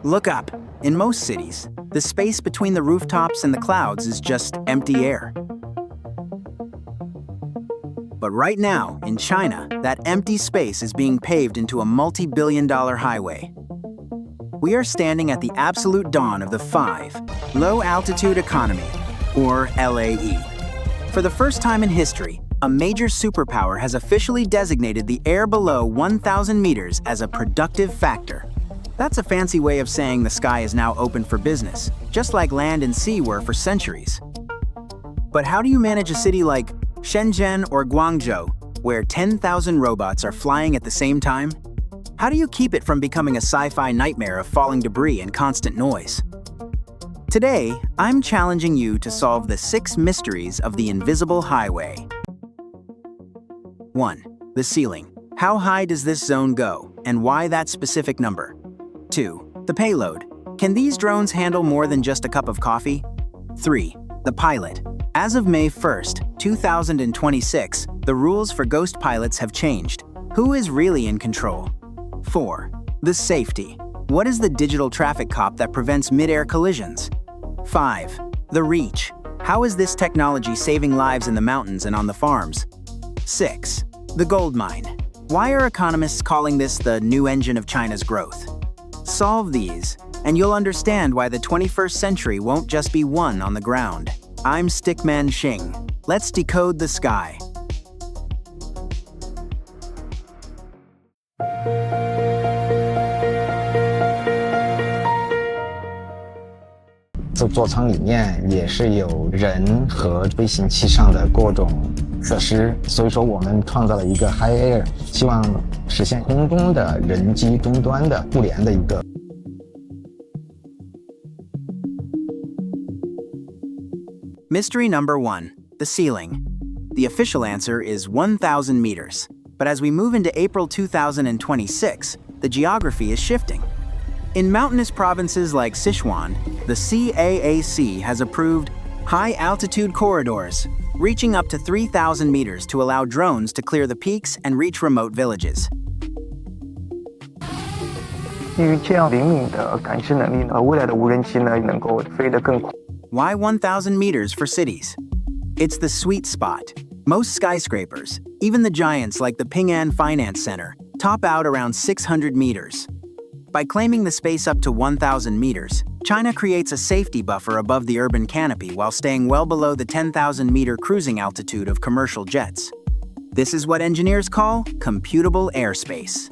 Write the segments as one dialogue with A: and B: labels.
A: Look up. In most cities, the space between the rooftops and the clouds is just empty air. But right now, in China, that empty space is being paved into a multi-billion-dollar highway. We are standing at the absolute dawn of the 5 Low-Altitude Economy, or LAE. For the first time in history, a major superpower has officially designated the air below 1,000 meters as a productive factor. That's a fancy way of saying the sky is now open for business, just like land and sea were for centuries. But how do you manage a city like Shenzhen or Guangzhou, where 10,000 robots are flying at the same time? How do you keep it from becoming a sci-fi nightmare of falling debris and constant noise? Today, I'm challenging you to solve the 6 mysteries of the invisible highway. 1. The ceiling. How high does this zone go, and why that specific number? 2. The payload. Can these drones handle more than just a cup of coffee? 3. The pilot. As of May 1st, 2026, the rules for ghost pilots have changed. Who is really in control? 4. The safety. What is the digital traffic cop that prevents mid-air collisions? 5. The reach. How is this technology saving lives in the mountains and on the farms? 6. The gold mine. Why are economists calling this the new engine of China's growth? Solve these, and you'll understand why the 21st century won't just be won on the ground. I'm Stickman Xing. Let's decode the sky.
B: 这座舱里面也是有人和飞行器上的各种设施，所以说我们创造了一个 High Air， 希望实现空中的人机终端的互联的一个。
A: Mystery number 1. The ceiling. The official answer is 1,000 meters. But as we move into April 2026, the geography is shifting. In mountainous provinces like Sichuan, the CAAC has approved high-altitude corridors, reaching up to 3,000 meters to allow drones to clear the peaks and reach remote villages.
C: 基于这样灵敏的感知能力呢，未来的无人机呢能够飞得更快。
A: Why 1,000 meters for cities? It's the sweet spot. Most skyscrapers, even the giants like the Ping An Finance Center, top out around 600 meters. By claiming the space up to 1,000 meters, China creates a safety buffer above the urban canopy while staying well below the 10,000-meter cruising altitude of commercial jets. This is what engineers call computable airspace.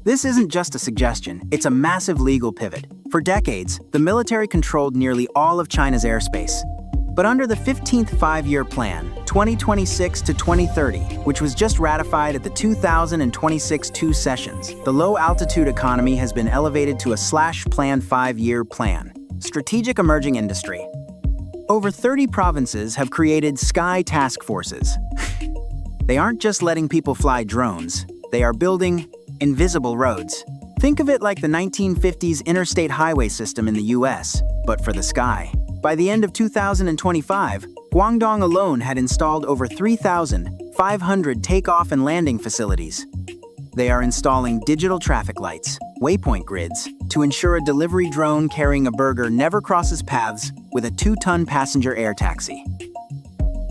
A: This isn't just a suggestion, it's a massive legal pivot. For decades, the military controlled nearly all of China's airspace. But under the 15th Five-Year Plan, 2026 to 2030, which was just ratified at the 2026 two sessions, the low-altitude economy has been elevated to a /planned 5-year plan. Strategic emerging industry. Over 30 provinces have created sky task forces. They aren't just letting people fly drones, they are building invisible roads. Think of it like the 1950s interstate highway system in the US, but for the sky. By the end of 2025, Guangdong alone had installed over 3,500 takeoff and landing facilities. They are installing digital traffic lights, waypoint grids, to ensure a delivery drone carrying a burger never crosses paths with a 2-ton passenger air taxi.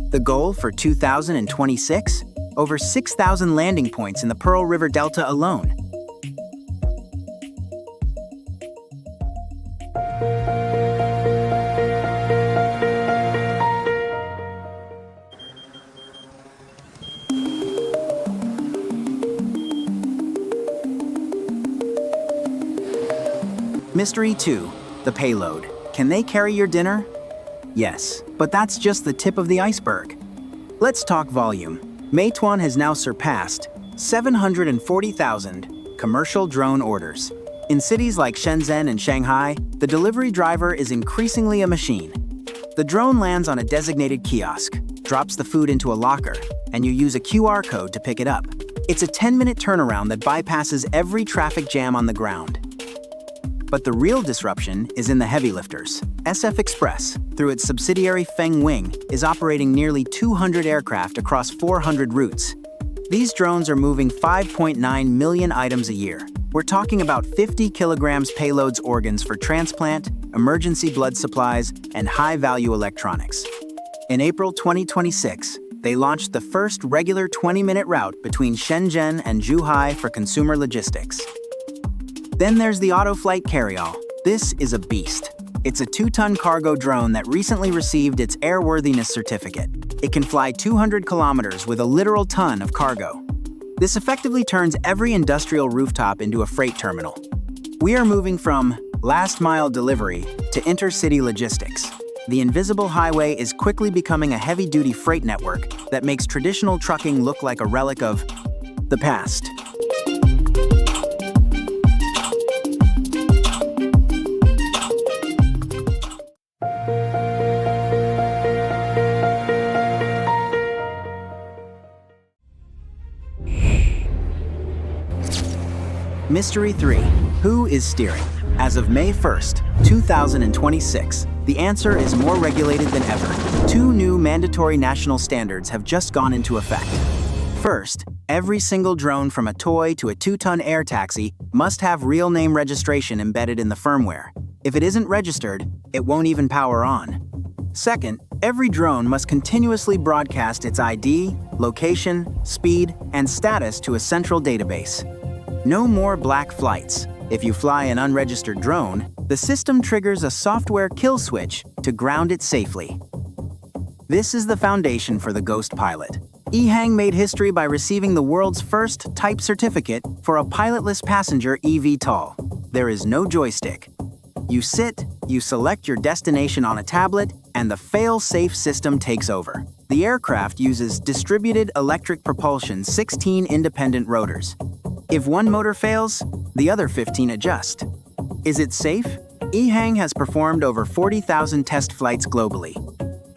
A: The goal for 2026? Over 6,000 landing points in the Pearl River Delta alone. Mystery 2. The payload. Can they carry your dinner? Yes, but that's just the tip of the iceberg. Let's talk volume. Meituan has now surpassed 740,000 commercial drone orders. In cities like Shenzhen and Shanghai, the delivery driver is increasingly a machine. The drone lands on a designated kiosk, drops the food into a locker, and you use a QR code to pick it up. It's a 10-minute turnaround that bypasses every traffic jam on the ground. But the real disruption is in the heavy lifters. SF Express, through its subsidiary Feng Wing, is operating nearly 200 aircraft across 400 routes. These drones are moving 5.9 million items a year. We're talking about 50 kilograms payloads organs for transplant, emergency blood supplies, and high-value electronics. In April 2026, they launched the first regular 20-minute route between Shenzhen and Zhuhai for consumer logistics. Then there's the Autoflight Carryall. This is a beast. It's a 2-ton cargo drone that recently received its airworthiness certificate. It can fly 200 kilometers with a literal ton of cargo. This effectively turns every industrial rooftop into a freight terminal. We are moving from last-mile delivery to intercity logistics. The invisible highway is quickly becoming a heavy-duty freight network that makes traditional trucking look like a relic of the past. Mystery 3. Who is steering? As of May 1st, 2026, the answer is more regulated than ever. 2 new mandatory national standards have just gone into effect. First, every single drone from a toy to a 2-ton air taxi must have real name registration embedded in the firmware. If it isn't registered, it won't even power on. Second, every drone must continuously broadcast its ID, location, speed, and status to a central database. No more black flights. If you fly an unregistered drone, the system triggers a software kill switch to ground it safely. This is the foundation for the Ghost Pilot. Xing made history by receiving the world's first type certificate for a pilotless passenger eVTOL. There is no joystick. You sit, you select your destination on a tablet, and the fail-safe system takes over. The aircraft uses distributed electric propulsion 16 independent rotors. If one motor fails, the other 15 adjust. Is it safe? Xing has performed over 40,000 test flights globally.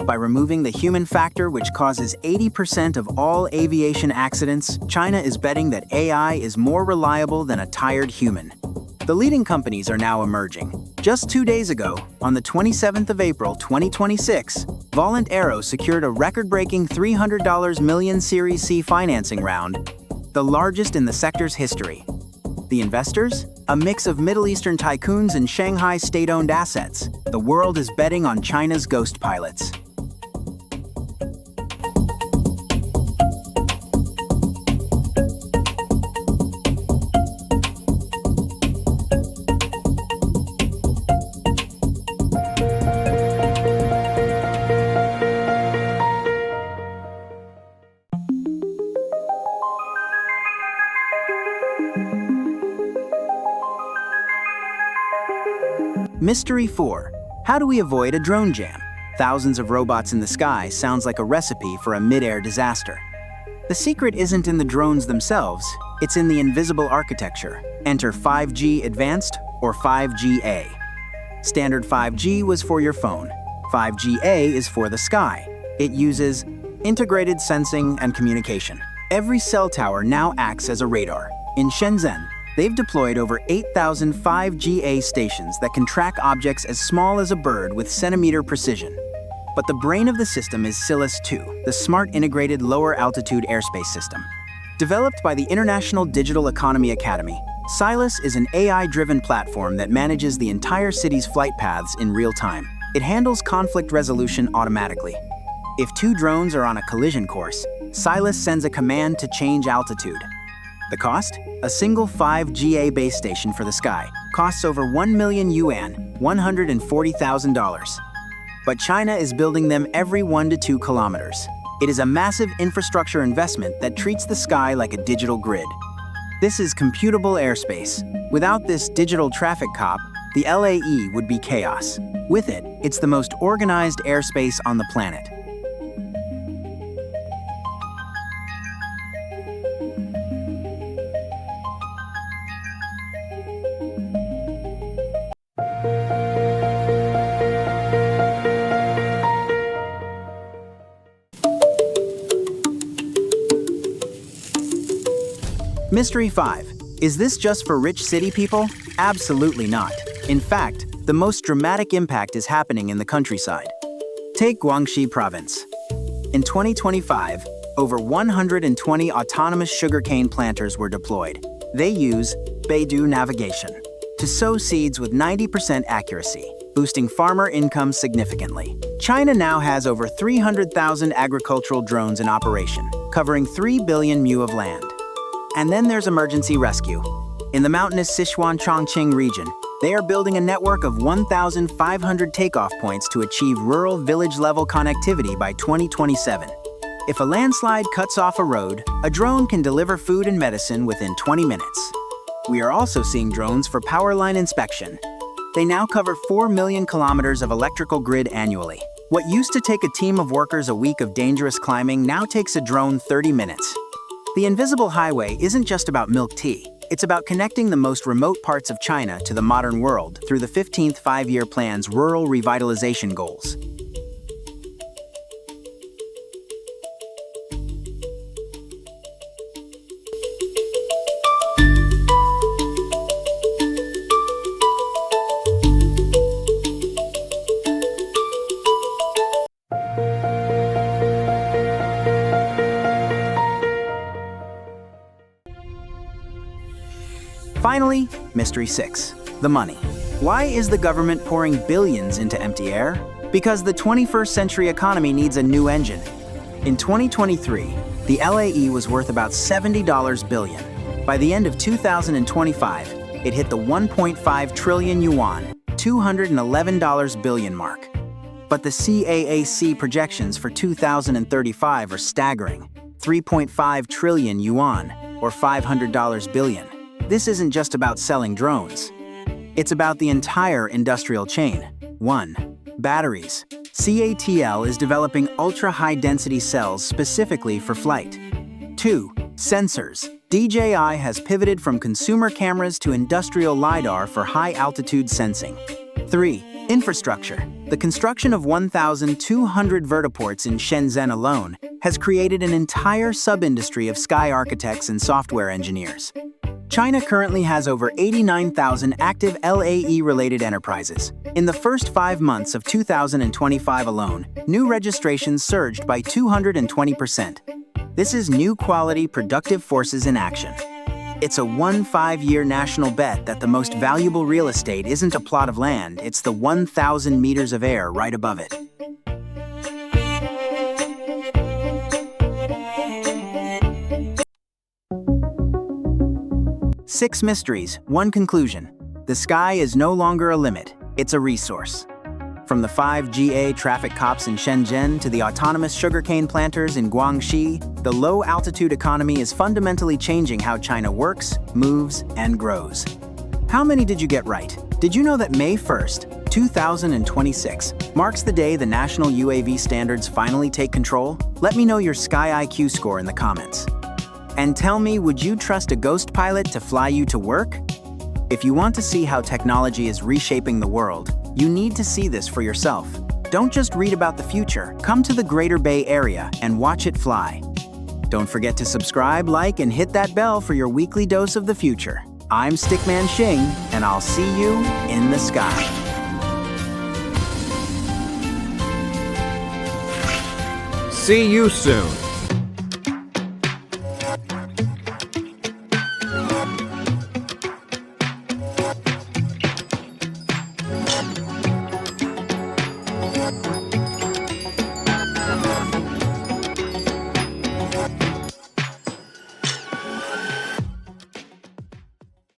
A: By removing the human factor, which causes 80% of all aviation accidents, China is betting that AI is more reliable than a tired human. The leading companies are now emerging. Just 2 days ago, on the 27th of April 2026, Volant Aero secured a record-breaking $300 million Series C financing round, the largest in the sector's history. The investors? A mix of Middle Eastern tycoons and Shanghai state-owned assets. The world is betting on China's ghost pilots. Mystery 4. How do we avoid a drone jam? Thousands of robots in the sky sounds like a recipe for a mid-air disaster. The secret isn't in the drones themselves, it's in the invisible architecture. Enter 5G Advanced or 5G-A. Standard 5G was for your phone. 5G-A is for the sky. It uses integrated sensing and communication. Every cell tower now acts as a radar. In Shenzhen, they've deployed over 8,000 5G-A stations that can track objects as small as a bird with centimeter precision. But the brain of the system is SILIS-2, the Smart Integrated Lower Altitude Airspace System. Developed by the International Digital Economy Academy, SILIS is an AI-driven platform that manages the entire city's flight paths in real time. It handles conflict resolution automatically. If 2 drones are on a collision course, SILIS sends a command to change altitude. The cost? A single 5G-A base station for the sky costs over 1 million yuan, $140,000. But China is building them every 1 to 2 kilometers. It is a massive infrastructure investment that treats the sky like a digital grid. This is computable airspace. Without this digital traffic cop, the LAE would be chaos. With it, it's the most organized airspace on the planet. Mystery 5. Is this just for rich city people? Absolutely not. In fact, the most dramatic impact is happening in the countryside. Take Guangxi province. In 2025, Over 120 autonomous sugarcane planters were deployed. They use Beidou navigation to sow seeds with 90% accuracy, boosting farmer income significantly. China now has over 300,000 agricultural drones in operation, covering 3 billion mu of land. And then there's emergency rescue. In the mountainous Sichuan-Chongqing region, they are building a network of 1,500 takeoff points to achieve rural village-level connectivity by 2027. If a landslide cuts off a road, a drone can deliver food and medicine within 20 minutes. We are also seeing drones for power line inspection. They now cover 4 million kilometers of electrical grid annually. What used to take a team of workers a week of dangerous climbing now takes a drone 30 minutes. The invisible highway isn't just about milk tea. It's about connecting the most remote parts of China to the modern world through the 15th Five-Year Plan's rural revitalization goals. Finally, Mystery 6, the money. Why is the government pouring billions into empty air? Because the 21st century economy needs a new engine. In 2023, the LAE was worth about $70 billion. By the end of 2025, it hit the 1.5 trillion yuan, $211 billion mark. But the CAAC projections for 2035 are staggering, 3.5 trillion yuan, or $500 billion. This isn't just about selling drones. It's about the entire industrial chain. 1. Batteries. CATL is developing ultra-high-density cells specifically for flight. 2. Sensors. DJI has pivoted from consumer cameras to industrial LiDAR for high-altitude sensing. 3. Infrastructure. The construction of 1,200 vertiports in Shenzhen alone has created an entire sub-industry of sky architects and software engineers. China currently has over 89,000 active LAE-related enterprises. In the first 5 months of 2025 alone, new registrations surged by 220%. This is new quality productive forces in action. It's a 5-year national bet that the most valuable real estate isn't a plot of land, it's the 1,000 meters of air right above it. Six mysteries, one conclusion. The sky is no longer a limit, it's a resource. From the 5GA traffic cops in Shenzhen to the autonomous sugarcane planters in Guangxi, the low-altitude economy is fundamentally changing how China works, moves, and grows. How many did you get right? Did you know that May 1st, 2026 marks the day the national UAV standards finally take control? Let me know your Sky IQ score in the comments. And tell me, would you trust a ghost pilot to fly you to work? If you want to see how technology is reshaping the world, you need to see this for yourself. Don't just read about the future. Come to the Greater Bay Area and watch it fly. Don't forget to subscribe, like, and hit that bell for your weekly dose of the future. I'm Stickman Xing, and I'll see you in the sky.
D: See you soon.